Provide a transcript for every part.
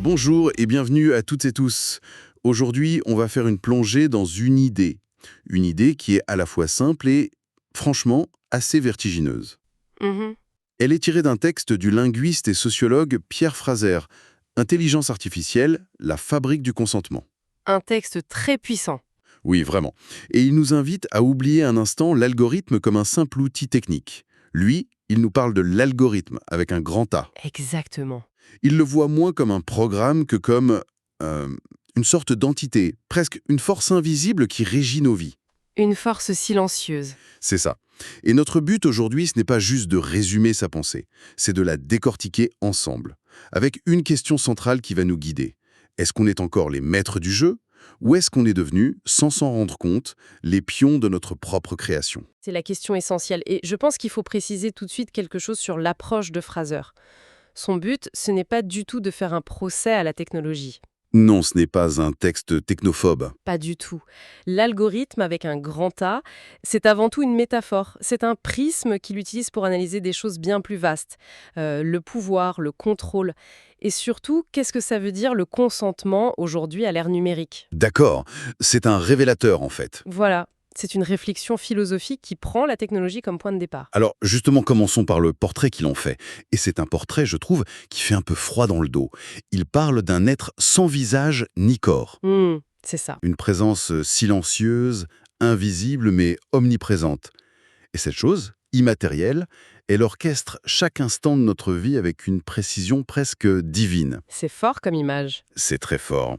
Bonjour et bienvenue à toutes et tous. Aujourd'hui, on va faire une plongée dans une idée. Une idée qui est à la fois simple et, franchement, assez vertigineuse. Mhm. Elle est tirée d'un texte du linguiste et sociologue Pierre Frazer, Intelligence artificielle, la fabrique du consentement. Un texte très puissant. Oui, vraiment. Et il nous invite à oublier un instant l'algorithme comme un simple outil technique. Lui, il nous parle de l'algorithme avec un grand A. Exactement. Il le voit moins comme un programme que comme euh, une sorte d'entité, presque une force invisible qui régit nos vies. Une force silencieuse. C'est ça. Et notre but aujourd'hui, ce n'est pas juste de résumer sa pensée, c'est de la décortiquer ensemble, avec une question centrale qui va nous guider. Est-ce qu'on est encore les maîtres du jeu ou est-ce qu'on est devenu, sans s'en rendre compte, les pions de notre propre création? C'est la question essentielle. Et je pense qu'il faut préciser tout de suite quelque chose sur l'approche de Fraser. Son but, ce n'est pas du tout de faire un procès à la technologie. Non, ce n'est pas un texte technophobe. Pas du tout. L'algorithme avec un grand A, c'est avant tout une métaphore. C'est un prisme qu'il utilise pour analyser des choses bien plus vastes. Le pouvoir, le contrôle. Et surtout, qu'est-ce que ça veut dire le consentement aujourd'hui à l'ère numérique? D'accord, c'est un révélateur en fait. Voilà. C'est une réflexion philosophique qui prend la technologie comme point de départ. Alors justement, commençons par le portrait qu'il en fait. Et c'est un portrait, je trouve, qui fait un peu froid dans le dos. Il parle d'un être sans visage ni corps. C'est ça. Une présence silencieuse, invisible mais omniprésente. Et cette chose, immatérielle, elle orchestre chaque instant de notre vie avec une précision presque divine. C'est fort comme image. C'est très fort.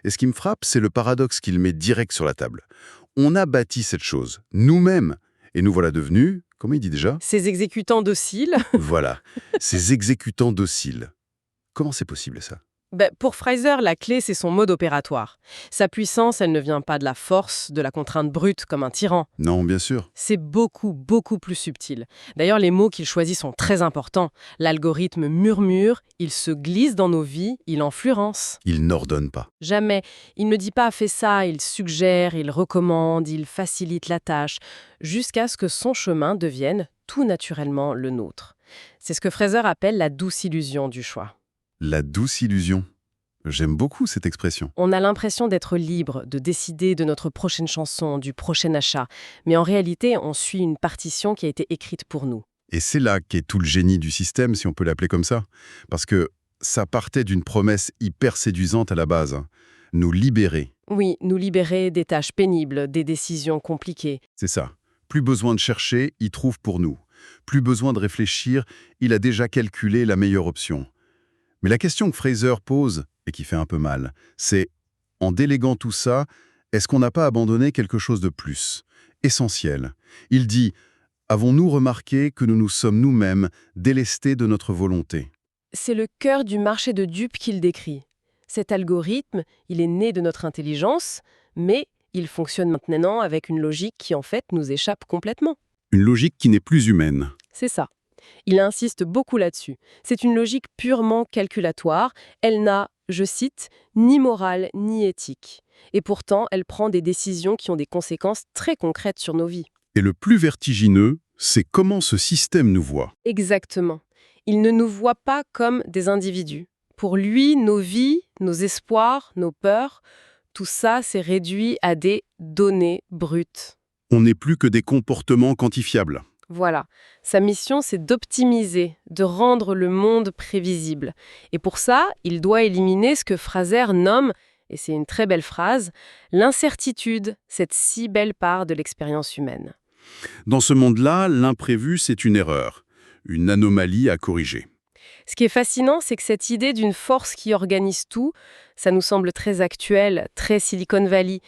Et ce qui me frappe, c'est le paradoxe qu'il met direct sur la table. On a bâti cette chose, nous-mêmes, et nous voilà devenus, comment il dit déjà? Ces exécutants dociles. Voilà, ces exécutants dociles. Comment c'est possible ça? Pour Fraser, la clé, c'est son mode opératoire. Sa puissance, elle ne vient pas de la force, de la contrainte brute comme un tyran. Non, bien sûr. C'est beaucoup, beaucoup plus subtil. D'ailleurs, les mots qu'il choisit sont très importants. L'algorithme murmure, il se glisse dans nos vies, il influence. Il n'ordonne pas. Jamais. Il ne dit pas fais ça, il suggère, il recommande, il facilite la tâche, jusqu'à ce que son chemin devienne tout naturellement le nôtre. C'est ce que Fraser appelle la douce illusion du choix. La douce illusion. J'aime beaucoup cette expression. On a l'impression d'être libre, de décider de notre prochaine chanson, du prochain achat, mais en réalité, on suit une partition qui a été écrite pour nous. Et c'est là qu'est tout le génie du système, si on peut l'appeler comme ça. Parce que ça partait d'une promesse hyper séduisante à la base. Nous libérer. Oui, nous libérer des tâches pénibles, des décisions compliquées. C'est ça. Plus besoin de chercher, il trouve pour nous. Plus besoin de réfléchir, il a déjà calculé la meilleure option. Mais la question que Fraser pose, et qui fait un peu mal, c'est, en déléguant tout ça, est-ce qu'on n'a pas abandonné quelque chose de plus, essentiel? Il dit, avons-nous remarqué que nous nous sommes nous-mêmes délestés de notre volonté? C'est le cœur du marché de dupes qu'il décrit. Cet algorithme, il est né de notre intelligence, mais il fonctionne maintenant avec une logique qui en fait nous échappe complètement. Une logique qui n'est plus humaine. C'est ça. Il insiste beaucoup là-dessus. C'est une logique purement calculatoire. Elle n'a, je cite, ni morale ni éthique. Et pourtant, elle prend des décisions qui ont des conséquences très concrètes sur nos vies. Et le plus vertigineux, c'est comment ce système nous voit. Exactement. Il ne nous voit pas comme des individus. Pour lui, nos vies, nos espoirs, nos peurs, tout ça s'est réduit à des données brutes. On n'est plus que des comportements quantifiables. Voilà. Sa mission, c'est d'optimiser, de rendre le monde prévisible. Et pour ça, il doit éliminer ce que Fraser nomme, et c'est une très belle phrase, l'incertitude, cette si belle part de l'expérience humaine. Dans ce monde-là, l'imprévu, c'est une erreur, une anomalie à corriger. Ce qui est fascinant, c'est que cette idée d'une force qui organise tout, ça nous semble très actuel, très Silicon Valley.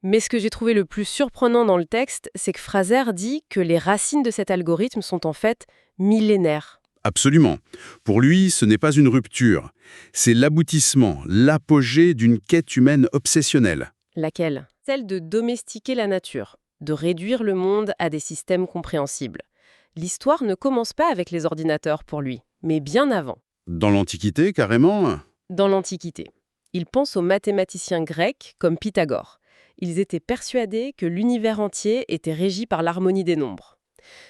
Mais ce que j'ai trouvé le plus surprenant dans le texte, c'est que Fraser dit que les racines de cet algorithme sont en fait millénaires. Absolument. Pour lui, ce n'est pas une rupture. C'est l'aboutissement, l'apogée d'une quête humaine obsessionnelle. Laquelle? Celle de domestiquer la nature, de réduire le monde à des systèmes compréhensibles. L'histoire ne commence pas avec les ordinateurs pour lui, mais bien avant, Dans l'Antiquité, carrément. dans l'Antiquité. Il pense aux mathématiciens grecs comme Pythagore. Ils étaient persuadés que l'univers entier était régi par l'harmonie des nombres.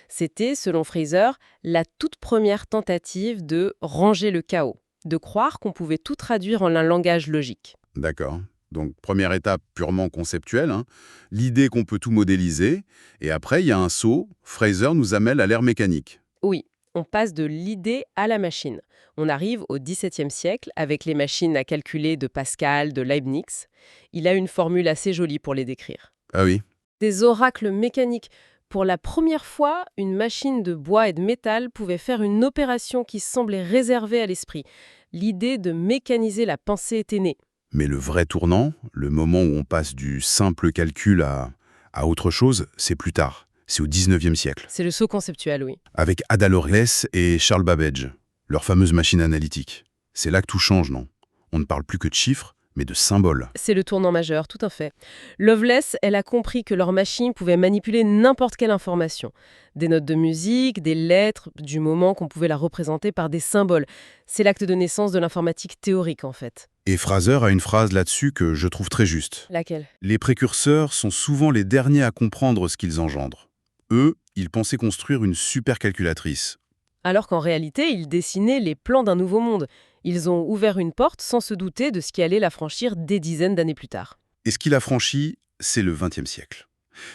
C'était, selon Fraser, la toute première tentative de ranger le chaos, de croire qu'on pouvait tout traduire en un langage logique. D'accord. Donc, première étape purement conceptuelle, hein, l'idée qu'on peut tout modéliser. Et après, il y a un saut. Fraser nous amène à l'ère mécanique. Oui, on passe de l'idée à la machine. On arrive au XVIIe siècle avec les machines à calculer de Pascal, de Leibniz. Il a une formule assez jolie pour les décrire. Ah oui. Des oracles mécaniques. Pour la première fois, une machine de bois et de métal pouvait faire une opération qui semblait réservée à l'esprit. L'idée de mécaniser la pensée était née. Mais le vrai tournant, le moment où on passe du simple calcul à autre chose, c'est plus tard. C'est au 19e siècle. C'est le saut conceptuel, oui. Avec Ada Lovelace et Charles Babbage, leur fameuse machine analytique. C'est là que tout change, non? On ne parle plus que de chiffres, mais de symboles. C'est le tournant majeur, tout à fait. Lovelace, elle a compris que leur machine pouvait manipuler n'importe quelle information. Des notes de musique, des lettres, du moment qu'on pouvait la représenter par des symboles. C'est l'acte de naissance de l'informatique théorique, en fait. Et Fraser a une phrase là-dessus que je trouve très juste. Laquelle? Les précurseurs sont souvent les derniers à comprendre ce qu'ils engendrent. Eux, ils pensaient construire une supercalculatrice. Alors qu'en réalité, ils dessinaient les plans d'un nouveau monde. Ils ont ouvert une porte sans se douter de ce qui allait la franchir des dizaines d'années plus tard. Et ce qu'il a franchi, c'est le XXe siècle.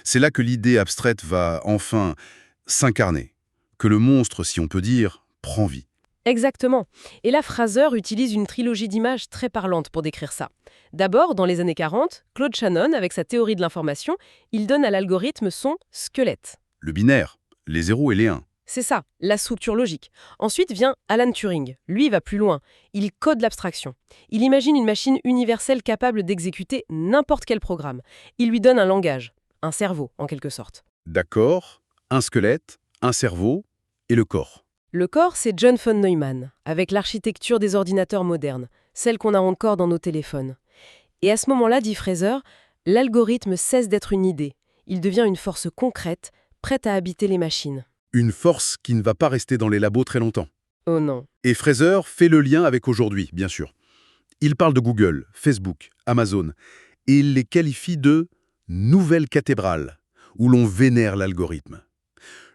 C'est là que l'idée abstraite va enfin s'incarner, que le monstre, si on peut dire, prend vie. Exactement. Et là, Fraser utilise une trilogie d'images très parlante pour décrire ça. D'abord, dans les années 40, Claude Shannon, avec sa théorie de l'information, il donne à l'algorithme son squelette. Le binaire, les 0 et les 1. C'est ça, la structure logique. Ensuite vient Alan Turing. Lui, il va plus loin. Il code l'abstraction. Il imagine une machine universelle capable d'exécuter n'importe quel programme. Il lui donne un langage, un cerveau, en quelque sorte. D'accord, un squelette, un cerveau et le corps. Le corps, c'est John von Neumann, avec l'architecture des ordinateurs modernes, celle qu'on a encore dans nos téléphones. Et à ce moment-là, dit Fraser, l'algorithme cesse d'être une idée. Il devient une force concrète, prête à habiter les machines. Une force qui ne va pas rester dans les labos très longtemps. Oh non. Et Fraser fait le lien avec aujourd'hui, bien sûr. Il parle de Google, Facebook, Amazon, et il les qualifie de « nouvelles cathédrales », où l'on vénère l'algorithme.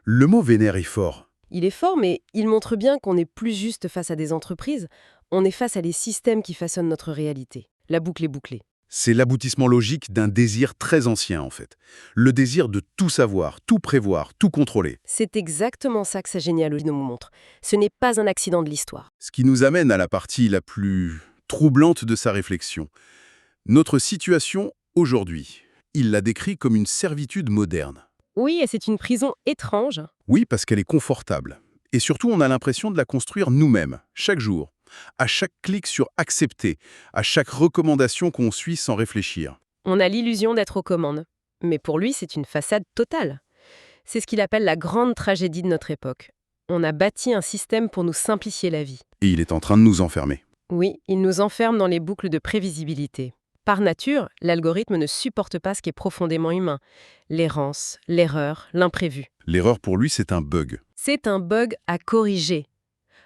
Le mot « vénère » est fort. Il est fort, mais il montre bien qu'on n'est plus juste face à des entreprises, on est face à des systèmes qui façonnent notre réalité. La boucle est bouclée. C'est l'aboutissement logique d'un désir très ancien, en fait. Le désir de tout savoir, tout prévoir, tout contrôler. C'est exactement ça que sa généalogie nous montre. Ce n'est pas un accident de l'histoire. Ce qui nous amène à la partie la plus troublante de sa réflexion. Notre situation aujourd'hui. Il la décrit comme une servitude moderne. Oui, et c'est une prison étrange. Oui, parce qu'elle est confortable. Et surtout, on a l'impression de la construire nous-mêmes, chaque jour. À chaque clic sur « Accepter », à chaque recommandation qu'on suit sans réfléchir. On a l'illusion d'être aux commandes. Mais pour lui, c'est une façade totale. C'est ce qu'il appelle la grande tragédie de notre époque. On a bâti un système pour nous simplifier la vie. Et il est en train de nous enfermer. Oui, il nous enferme dans les boucles de prévisibilité. Par nature, l'algorithme ne supporte pas ce qui est profondément humain. L'errance, l'erreur, l'imprévu. L'erreur pour lui, c'est un bug. C'est un bug à corriger.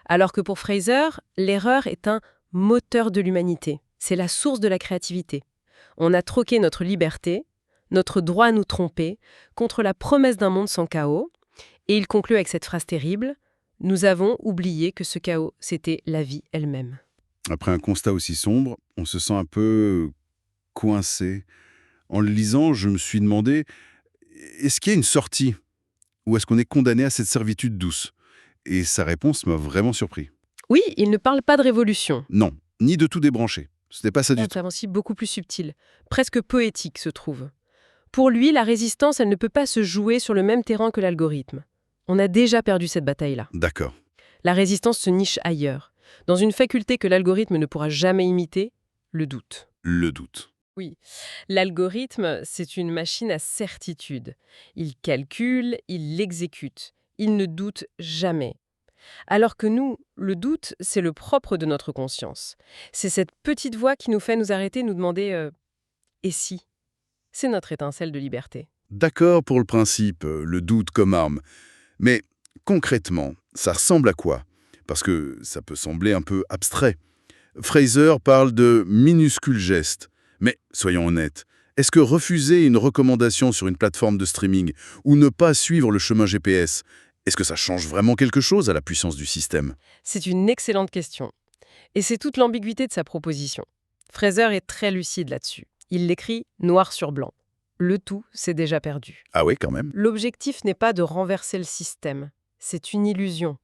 Alors que pour Fraser, l'erreur est un moteur de l'humanité. C'est la source de la créativité. On a troqué notre liberté, notre droit à nous tromper, contre la promesse d'un monde sans chaos. Et il conclut avec cette phrase terrible : « Nous avons oublié que ce chaos, c'était la vie elle-même. » Après un constat aussi sombre, on se sent un peu coincé. En le lisant, je me suis demandé, est-ce qu'il y a une sortie? Ou est-ce qu'on est condamné à cette servitude douce? Et sa réponse m'a vraiment surpris. Oui, il ne parle pas de révolution. Non, ni de tout débrancher. Ce n'est pas ça du tout. C'est aussi beaucoup plus subtil, presque poétique se trouve. Pour lui, la résistance, elle ne peut pas se jouer sur le même terrain que l'algorithme. On a déjà perdu cette bataille-là. D'accord. La résistance se niche ailleurs, dans une faculté que l'algorithme ne pourra jamais imiter, le doute. Le doute. Oui, l'algorithme, c'est une machine à certitude. Il calcule, il l'exécute. Il ne doute jamais. Alors que nous, le doute, c'est le propre de notre conscience. C'est cette petite voix qui nous fait nous arrêter, nous demander « et si ?» C'est notre étincelle de liberté. D'accord pour le principe, le doute comme arme. Mais concrètement, ça ressemble à quoi? Parce que ça peut sembler un peu abstrait. Fraser parle de minuscules gestes. Mais soyons honnêtes, est-ce que refuser une recommandation sur une plateforme de streaming ou ne pas suivre le chemin GPS, est-ce que ça change vraiment quelque chose à la puissance du système? C'est une excellente question. Et c'est toute l'ambiguïté de sa proposition. Fraser est très lucide là-dessus. Il l'écrit noir sur blanc. Le tout, c'est déjà perdu. Ah oui, quand même. L'objectif n'est pas de renverser le système. C'est une illusion.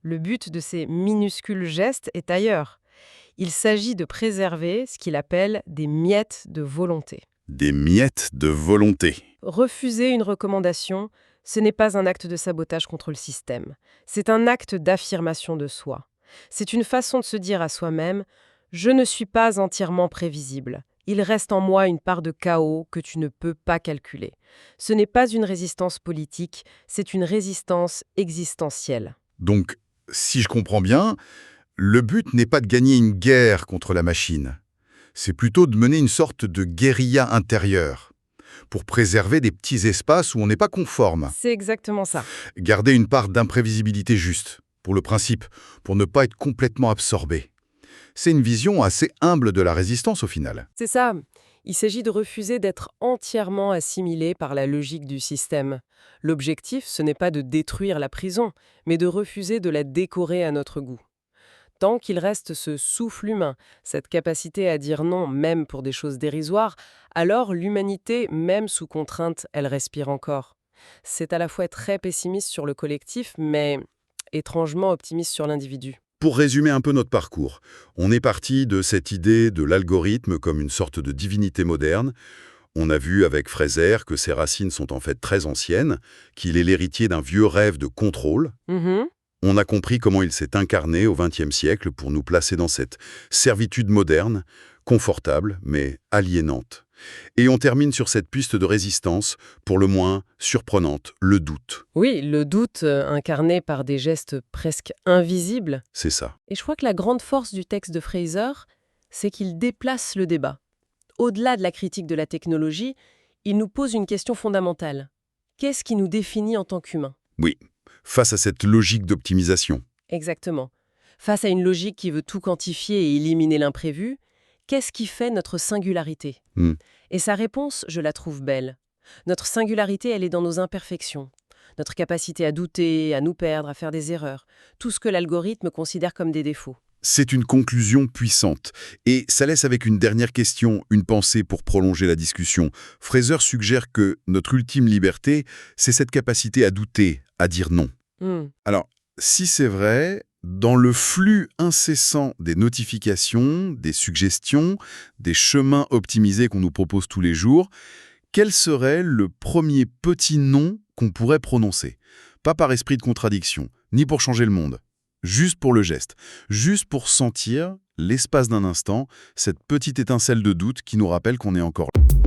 Le but de ces minuscules gestes est ailleurs. Il s'agit de préserver ce qu'il appelle des miettes de volonté. Des miettes de volonté. Refuser une recommandation, ce n'est pas un acte de sabotage contre le système. C'est un acte d'affirmation de soi. C'est une façon de se dire à soi-même « Je ne suis pas entièrement prévisible. Il reste en moi une part de chaos que tu ne peux pas calculer. » Ce n'est pas une résistance politique, c'est une résistance existentielle. Donc, si je comprends bien, le but n'est pas de gagner une guerre contre la machine. C'est plutôt de mener une sorte de guérilla intérieure, pour préserver des petits espaces où on n'est pas conforme. C'est exactement ça. Garder une part d'imprévisibilité juste, pour le principe, pour ne pas être complètement absorbé. C'est une vision assez humble de la résistance au final. C'est ça. Il s'agit de refuser d'être entièrement assimilé par la logique du système. L'objectif, ce n'est pas de détruire la prison, mais de refuser de la décorer à notre goût. Tant qu'il reste ce souffle humain, cette capacité à dire non même pour des choses dérisoires, alors l'humanité, même sous contrainte, elle respire encore. C'est à la fois très pessimiste sur le collectif, mais étrangement optimiste sur l'individu. Pour résumer un peu notre parcours, on est parti de cette idée de l'algorithme comme une sorte de divinité moderne. On a vu avec Fraser que ses racines sont en fait très anciennes, qu'il est l'héritier d'un vieux rêve de contrôle. Mhm. On a compris comment il s'est incarné au XXe siècle pour nous placer dans cette servitude moderne, confortable mais aliénante. Et on termine sur cette piste de résistance, pour le moins surprenante, le doute. Oui, le doute incarné par des gestes presque invisibles. C'est ça. Et je crois que la grande force du texte de Fraser, c'est qu'il déplace le débat. Au-delà de la critique de la technologie, il nous pose une question fondamentale. Qu'est-ce qui nous définit en tant qu'humains ? Oui, face à cette logique d'optimisation. Exactement. Face à une logique qui veut tout quantifier et éliminer l'imprévu, qu'est-ce qui fait notre singularité ? Et sa réponse, je la trouve belle. Notre singularité, elle est dans nos imperfections. Notre capacité à douter, à nous perdre, à faire des erreurs. Tout ce que l'algorithme considère comme des défauts. C'est une conclusion puissante. Et ça laisse avec une dernière question, une pensée pour prolonger la discussion. Fraser suggère que notre ultime liberté, c'est cette capacité à douter, à dire non. Alors, si c'est vrai, dans le flux incessant des notifications, des suggestions, des chemins optimisés qu'on nous propose tous les jours, quel serait le premier petit non qu'on pourrait prononcer? Pas par esprit de contradiction, ni pour changer le monde. Juste pour le geste, juste pour sentir, l'espace d'un instant, cette petite étincelle de doute qui nous rappelle qu'on est encore là.